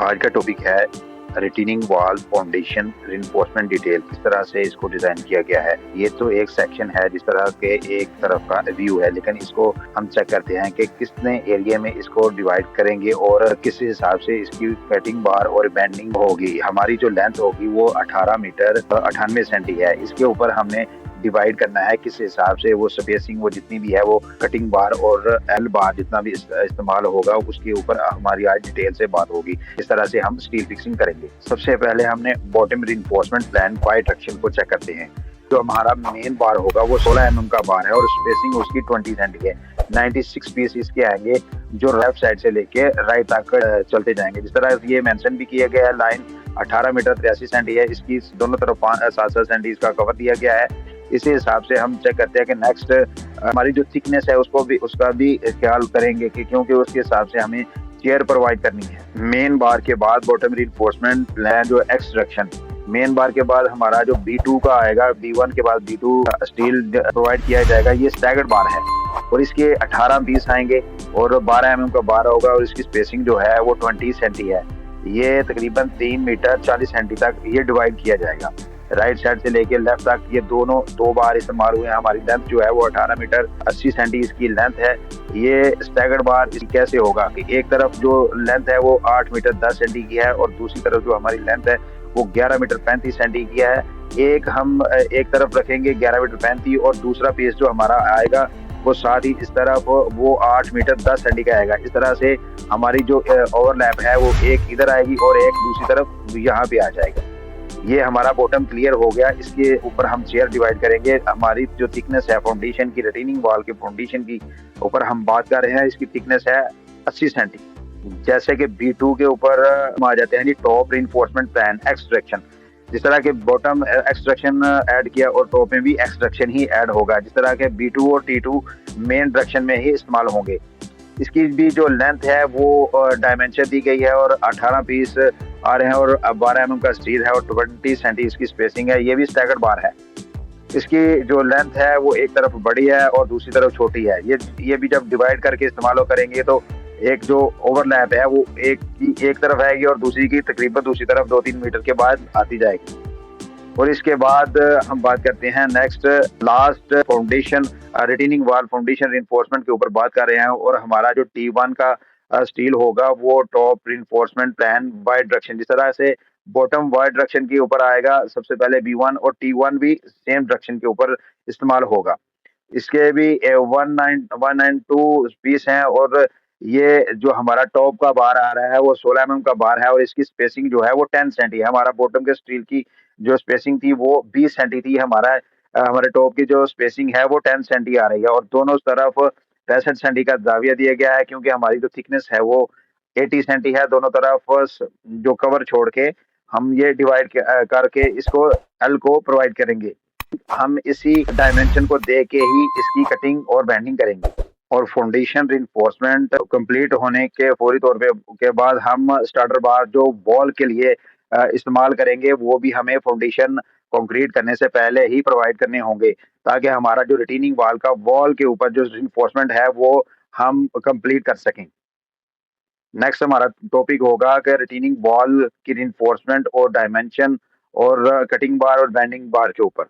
आज का टॉपिक है retaining wall foundation reinforcement detail. किस तरह से इसको डिजाइन किया गया है। ये तो एक सेक्शन है, जिस तरह के एक तरफ का व्यू है, लेकिन इसको हम चेक करते हैं कि कितने एरिया में इसको डिवाइड करेंगे और किस हिसाब से इसकी कटिंग बार और बेंडिंग होगी। हमारी जो लेंथ होगी वो 18 मीटर 98 सेंटी है। इसके ऊपर हमने डिवाइड करना है किस हिसाब से वो स्पेसिंग वो जितनी भी है वो कटिंग बार और एल बार जितना भी इस्तेमाल होगा उसके ऊपर हमारी आज डिटेल से बात होगी। इस तरह से हम स्टील फिक्सिंग करेंगे। सबसे पहले हमने bottom reinforcement plan Y traction को चेक करते हैं। जो हमारा मेन बार होगा वो 16 mm का बार है और स्पेसिंग उसकी 20 सेंटी है। 96 पीस इसके आएंगे जो लेफ्ट साइड से लेके राइट तक चलते जाएंगे। जिस तरह ये मेंशन भी किया गया है, लाइन 18 मीटर 83 सेंटी है। इसकी दोनों तरफ 7-7 सेंटी इसका कवर दिया गया है। इसी हिसाब से हम चेक करते हैं कि नेक्स्ट हमारी जो थिकनेस है उसका भी ख्याल करेंगे कि क्योंकि उसके हिसाब से हमें चेयर प्रोवाइड करनी है। मेन बार के बाद बॉटम रिइंफोर्समेंट प्लान जो एक्सट्रैक्शन, मेन बार के बाद हमारा जो B2 का आएगा, B1 के बाद B2 स्टील प्रोवाइड किया जाएगा। ये स्टैगर्ड बार है और इसके 18 पीस आएंगे और 12 mm का बार होगा और इसकी स्पेसिंग जो है वो 20 सेंटी है। ये तकरीबन 3 मीटर 40 सेंटी तक ये डिवाइड किया जाएगा। राइट साइड से लेके लेफ्ट तक ये दोनों दो बार इस्तेमाल हुए हैं। हमारी लेंथ जो है वो 18 मीटर 80 सेंटी इसकी लेंथ है। ये स्टैगर्ड बार इसकी कैसे होगा कि एक तरफ जो लेंथ है वो 8 मीटर 10 सेंटी की है और दूसरी तरफ जो हमारी लेंथ है वो 11 मीटर 35 सेंटी की है। एक हम एक तरफ रखेंगे 11 मीटर 35 और दूसरा पीस जो हमारा आएगा वो साथ ही इस तरफ वो 8 मीटर 10 सेंटी का आएगा। इस तरह से हमारी जो ओवरलैप है वो एक इधर आएगी और एक दूसरी तरफ यहाँ पे आ जाएगा। ये हमारा बॉटम क्लियर हो गया। इसके ऊपर हम चेयर डिवाइड करेंगे। हमारी जो थिकनेस है फाउंडेशन की, रिटेनिंग वॉल के फाउंडेशन की ऊपर हम बात कर रहे हैं, इसकी थिकनेस है 80 सेंटी। जैसे कि B2 के ऊपर हम आ जाते हैं टॉप रिइंफोर्समेंट प्लान एक्सट्रैक्शन। जिस तरह के बॉटम एक्सट्रैक्शन ऐड किया और टॉप में भी एक्सट्रैक्शन ही ऐड होगा। जिस तरह के B2 और T2 मेन डायरेक्शन में ही इस्तेमाल होंगे। इसकी भी जो लेंथ है वो डायमेंशन दी गई है और 18 पीस आ रहे हैं और 12 mm का स्टील है और 20 सेंटी इसकी स्पेसिंग है। ये भी स्टैगर्ड बार है। इसकी जो लेंथ है वो एक तरफ बड़ी है और दूसरी तरफ छोटी है। ये भी जब डिवाइड करके इस्तेमाल करेंगे तो एक जो ओवरलैप है वो एक तरफ आएगी और दूसरी की तकरीबन दूसरी तरफ 2-3 मीटर के बाद आती जाएगी। और इसके बाद हम बात करते हैं next last foundation retaining wall foundation reinforcement के ऊपर बात कर रहे हैं और हमारा जो T1 का स्टील होगा वो top reinforcement plan Y direction. जिस तरह से बॉटम वाई डायरेक्शन के ऊपर आएगा सबसे पहले B1 और T1 भी सेम डायरेक्शन के ऊपर इस्तेमाल होगा। इसके भी 192 पीस हैं और ये जो हमारा टॉप का बार आ रहा है वो 16 mm का बार है और इसकी स्पेसिंग जो है वो 10 सेंटी है। हमारा बॉटम के स्टील की जो स्पेसिंग थी वो 20 सेंटी थी। हमारे टॉप की जो स्पेसिंग है वो 10 सेंटी आ रही है और दोनों तरफ 65 सेंटी का जाविया दिया गया है क्योंकि हमारी जो थिकनेस है वो 80 सेंटी है। दोनों तरफ जो कवर छोड़ के हम ये डिवाइड करके इसको एल को प्रोवाइड करेंगे। हम इसी डायमेंशन को दे के ही इसकी कटिंग और बेंडिंग करेंगे। और फाउंडेशन रिइंफोर्समेंट कंप्लीट होने के फौरी तौर पे के बाद हम स्टार्टर बार जो वॉल के लिए इस्तेमाल करेंगे वो भी हमें फाउंडेशन कंक्रीट करने से पहले ही प्रोवाइड करने होंगे ताकि हमारा जो रिटेनिंग वॉल का वॉल के ऊपर जो रिइंफोर्समेंट है वो हम कंप्लीट कर सकें। नेक्स्ट हमारा टॉपिक होगा कि रिटेनिंग वॉल की रिइंफोर्समेंट और डायमेंशन और कटिंग बार और बेंडिंग बार के ऊपर।